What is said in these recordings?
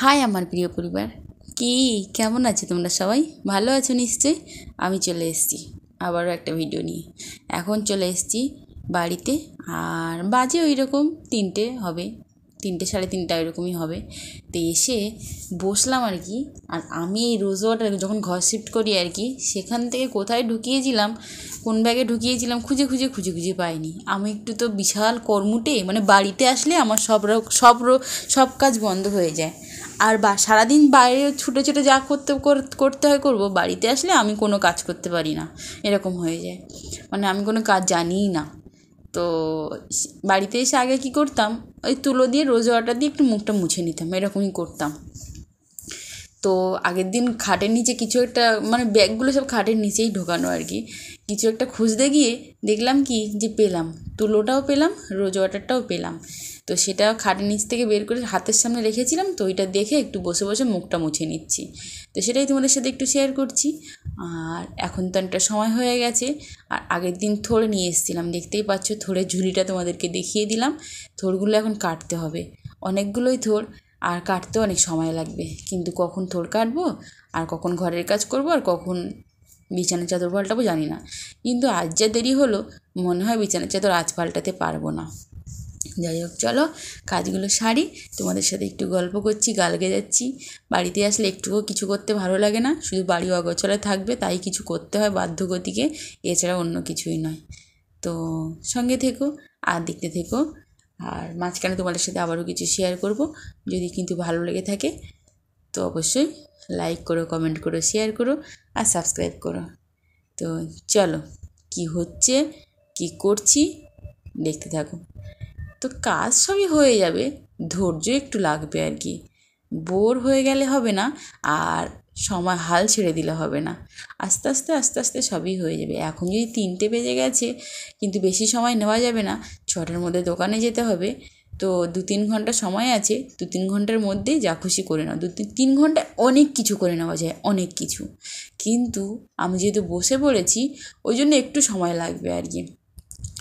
High আমার প্রিয় পরিবার, কি কেমন আছে তোমরা? সবাই ভালো আছো নিশ্চয়ই। আমি চলে এসেছি আবারও একটা ভিডিও নিয়ে। এখন চলে এসেছি বাড়িতে, আর বাজে ওই রকম 3টে হবে, 3টে সাড়ে 3টা এরকমই হবে। তো এসে বসলাম আর কি। আর আমি এই রোজ ওয়াটার যখন ঘর শিফট করি আর কি, সেখান থেকে কোথায় ঢুকিয়েছিলাম, কোন ব্যাগে ঢুকিয়েছিলাম খুঁজে খুঁজে খুঁজে খুঁজে পাইনি। আমি একটু তো বিশাল কর্মুটে, মানে বাড়িতে আসলে আমার সব কাজ বন্ধ হয়ে যায়। আর সারাদিন বাইরে ছুটে ছুটে যা করতে হয় করবো, বাড়িতে আসলে আমি কোনো কাজ করতে পারি না, এরকম হয়ে যায়। মানে আমি কোনো কাজ জানিই না। তো বাড়িতে এসে আগে কী করতাম, ওই তুলো দিয়ে রোজ ওয়াটার দিয়ে একটু মুখটা মুছে নিতাম, এরকমই করতাম। তো আগের দিন খাটের নিচে কিছু একটা, মানে ব্যাগগুলো সব খাটের নিচেই ঢোকানো আর কি, কিছু একটা খুঁজতে গিয়ে দেখলাম কি যে পেলাম, তুলোটাও পেলাম, রোজ ওয়াটারটাও পেলাম। তো সেটা খাটের নিচ থেকে বের করে হাতের সামনে রেখেছিলাম, তো ওইটা দেখে একটু বসে বসে মুখটা মুছে নিচ্ছি। তো সেটাই তোমাদের সাথে একটু শেয়ার করছি। আর এখন তো একটা সময় হয়ে গেছে। আর আগের দিন থোড় নিয়ে এসেছিলাম, দেখতেই পাচ্ছ থোড়ের ঝুড়িটা তোমাদেরকে দেখিয়ে দিলাম। থোড়গুলো এখন কাটতে হবে, অনেকগুলোই থোড়, আর কাটতেও অনেক সময় লাগবে। কিন্তু কখন থোড় কাটবো, আর কখন ঘরের কাজ করব, আর কখন বিছানার চাদর পাল্টাবো জানি না। কিন্তু আজ যা দেরি হলো, মনে হয় বিছানার চাদর আজ পাল্টাতে পারবো না। যাই হোক, চলো কাজগুলো সারি, তোমাদের সাথে একটু গল্প করছি, গাল গেজাচ্ছি। বাড়িতে আসলে একটুও কিছু করতে ভালো লাগে না, শুধু বাড়ি অগোছালো থাকবে, তাই কিছু করতে হয় বাধ্যগতিকে, এছাড়া অন্য কিছুই নয়। তো সঙ্গে থেকো আর দেখতে থেকো। আর মাঝখানে তোমাদের সাথে আবারও কিছু শেয়ার করব। যদি কিন্তু ভালো লেগে থাকে তো অবশ্যই লাইক করো, কমেন্ট করো, শেয়ার করো আর সাবস্ক্রাইব করো। তো চলো, কি হচ্ছে, কি করছি দেখতে থাকো। তো কাজ সবই হয়ে যাবে, ধৈর্য একটু লাগবে আর কি। বোর হয়ে গেলে হবে না, আর সময় হাল ছেড়ে দিলে হবে না। আস্তে আস্তে আস্তে আস্তে সবই হয়ে যাবে। এখন যদি 3টে বেজে গেছে, কিন্তু বেশি সময় নেওয়া যাবে না, 6টার মধ্যে দোকানে যেতে হবে। তো 2-3 ঘন্টা সময় আছে, 2-3 ঘন্টার মধ্যেই যা খুশি করে নাও। 2-3 ঘন্টায় অনেক কিছু করে নেওয়া যায়, অনেক কিছু। কিন্তু আমি যেহেতু বসে পড়েছি, ওই জন্য একটু সময় লাগবে আর কি।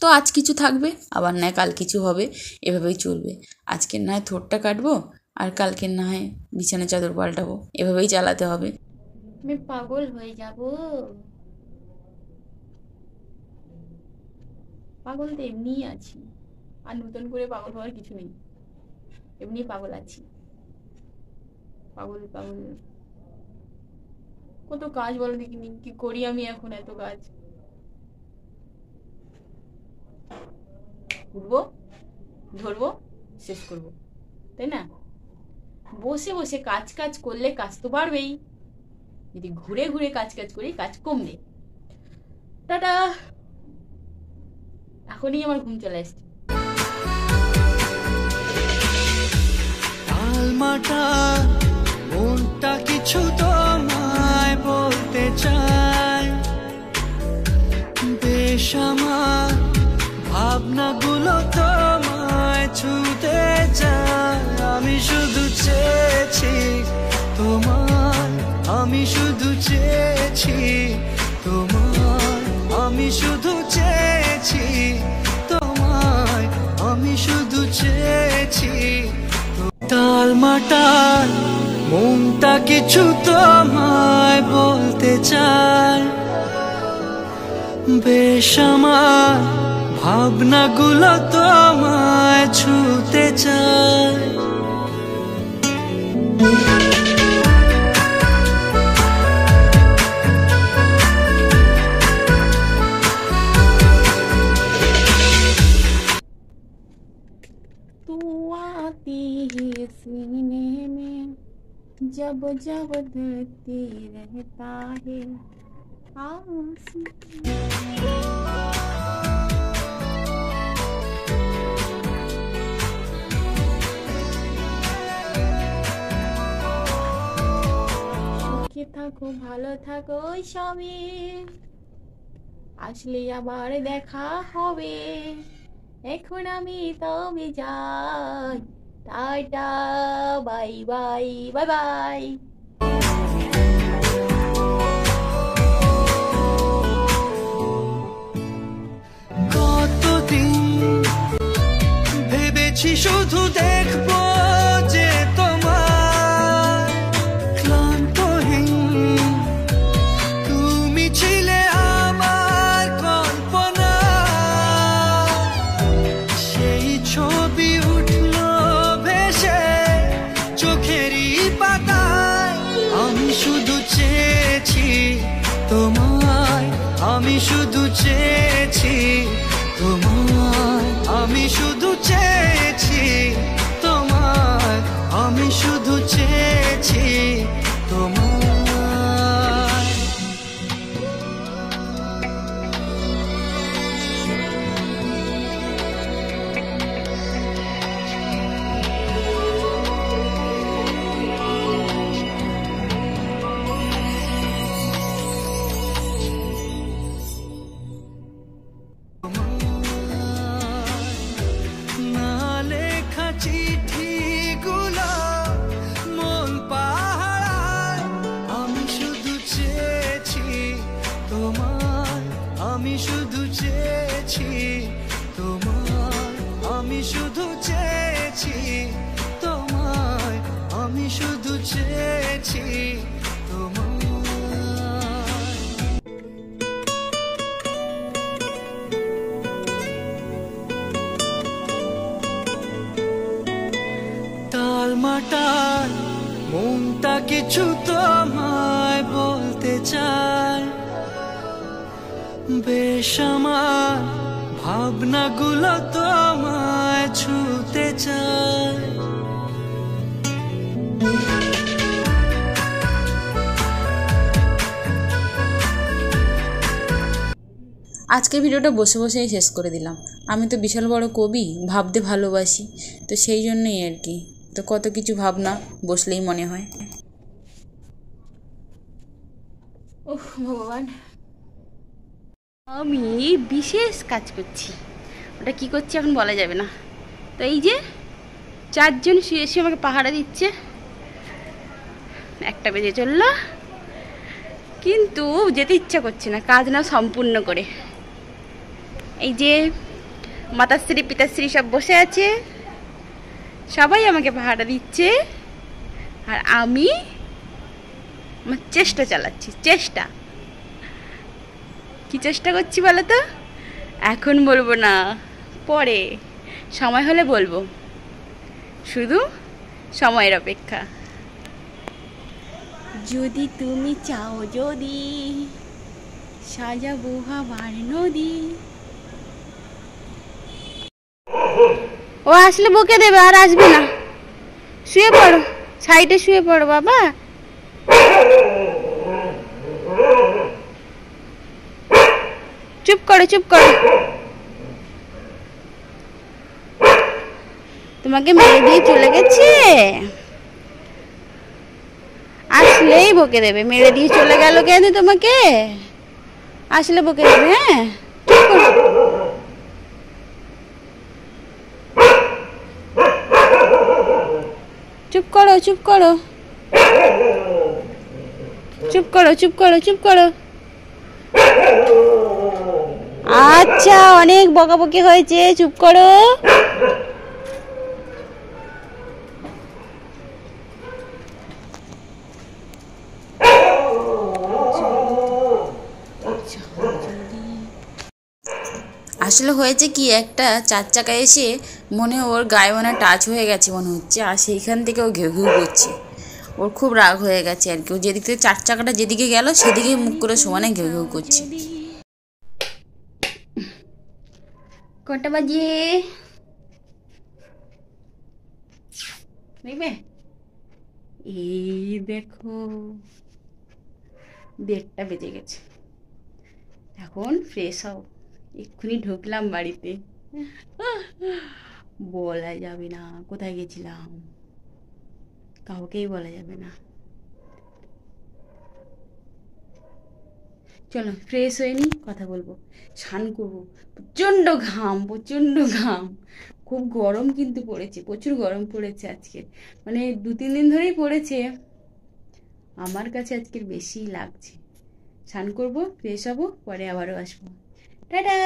তো আজ কিছু থাকবে, আবার নয় কাল কিছু হবে, এভাবেই চলবে। আজকে নয় থোড়টা কাটবো, আর কালকে না হয় বিছানা চাদর পাল্টাবো, এভাবেই চালাতে হবে। আমি পাগল হয়ে যাব। পাগল তো এমনিই আছি, আর নতুন করে পাগল হওয়ার কিছু নেই, এমনি পাগল আছি। পাগল পাগল কত কাজ বলো দেখিনি, কি করি আমি এখন এত কাজ? উঠবো, ধরবো, শেষ করবো, তাই না? বসে বসে কাজ করলে কাজ তো বাড়বেই, যদি ঘুরে ঘুরে কাজ করি কাজ কমবে। টাটা, এখনই আমার ঘুম চলে আসছে। মনটা কিছু তোমায় বলতে চাই, বেশ আমার ভাবনাগুলো তোমায় ছুতে যায়। আমি শুধু চেয়েছি তোমায়, আমি শুধু চেয়েছি তোমায়, আমি শুধু চেয়েছি তোমায়, আমি শুধু চেয়েছি। টালমাটাল মনটা কিছু তোমায় বলতে চায়, বেশ আমার ভাবনাগুলো তোমায় ছুতে চায়। तू आती है सीने में, जब जब धरती रहता है সুখে থাকো, ভালো থাকো, সবই আসলে আবার দেখা হবে। এখন আমি তবে যাই, tata, bye bye bye bye. কতদিন ভেবেছি শুধু দেখবো যে তোমার আমি শুধু চেয়েছি তোমায়, আমি শুধু চেয়েছি তোমায়, আমি শুধু চেয়েছি তোমায়। চিঠিগুলো মন পাহারায়, আমি শুধু চেয়েছি তোমায়, আমি শুধু চেয়েছি তোমায়, আমি শুধু চেয়েছি তোমায়, আমি শুধু চেয়েছি তোমায়। টালমাটাল মনটা কিছু তোমায় বলতে চায়, বেশ আমার ভাবনাগুলো তোমায় ছুতে চায়। আজকের ভিডিওটা বসে বসেই শেষ করে দিলাম। আমি তো বিশাল বড় কবি, ভাবতে ভালোবাসি, তো সেই জন্যই আর কি। তো কত কিছু ভাবনা বসলেই মনে হয়। ওহ ভগবান, আমি বিশেষ কাজ করছি, ওটা কি করছি এখন বলা যাবে না। তো এই যে 4 জন শুয়ে শুয়ে আমাকে পাহারা দিচ্ছে, 1টা বেজে চললো, কিন্তু যেতে ইচ্ছা করছে না কাজ না সম্পূর্ণ করে। এই যে মাতাশ্রী পিতাশ্রী সব বসে আছে, সবাই আমাকে পাহারা দিচ্ছে, আর আমি আমার চেষ্টা চালাচ্ছি। চেষ্টা কি চেষ্টা করছি বলো তো? এখন বলবো না, পরে সময় হলে বলবো, শুধু সময়ের অপেক্ষা। যদি তুমি চাও, যদি সাজাবো আমার নদী। ও আসলে বকে দেবে, আর আসবে না। শুয়ে পড়ো, সাইডে শুয়ে পড়ো বাবা। চুপ করো, চুপ করো। তোমাকে মেরে দিয়ে চলে গেছে, আসলেই বকে দেবে। মেরে দিয়ে চলে গেল কেন তোমাকে? আসলে বকে দেবে। হ্যাঁ, চুপ করো, চুপ করো, চুপ করো, চুপ করো, চুপ করো। আচ্ছা, অনেক বকাবকি হয়েছে, চুপ করো। আসলে হয়েছে কি, একটা 4 চাকা এসে মনে ওর গায়ে মনে টাচ হয়ে গেছে মনে হচ্ছে, আর সেইখান থেকে ও ঘেউ ঘেউ করছে। ওর খুব রাগ হয়ে গেছে আর কি। ও যেদিক থেকে 4 চাকাটা যেদিকে গেল সেদিকে মুখ করে সমানে ঘেউ ঘেউ করছে। কটা বাজে দেখবে? এই দেখো 1:30 বেজে গেছে। এখন ফ্রেশ হও, এক্ষুনি ঢুকলাম বাড়িতে। বলা যাবে না কোথায় গেছিলাম, কাউকেই বলা যাবে না। চলো ফ্রেশ হয়ে নি, কথা বলবো, স্নান করবো। প্রচণ্ড ঘাম, প্রচণ্ড ঘাম, খুব গরম কিন্তু পড়েছে, প্রচুর গরম পড়েছে আজকে। মানে 2-3 দিন ধরেই পড়েছে, আমার কাছে আজকের বেশি লাগছে। স্নান করবো, ফ্রেশ হবো, পরে আবারও আসবো। টাটা।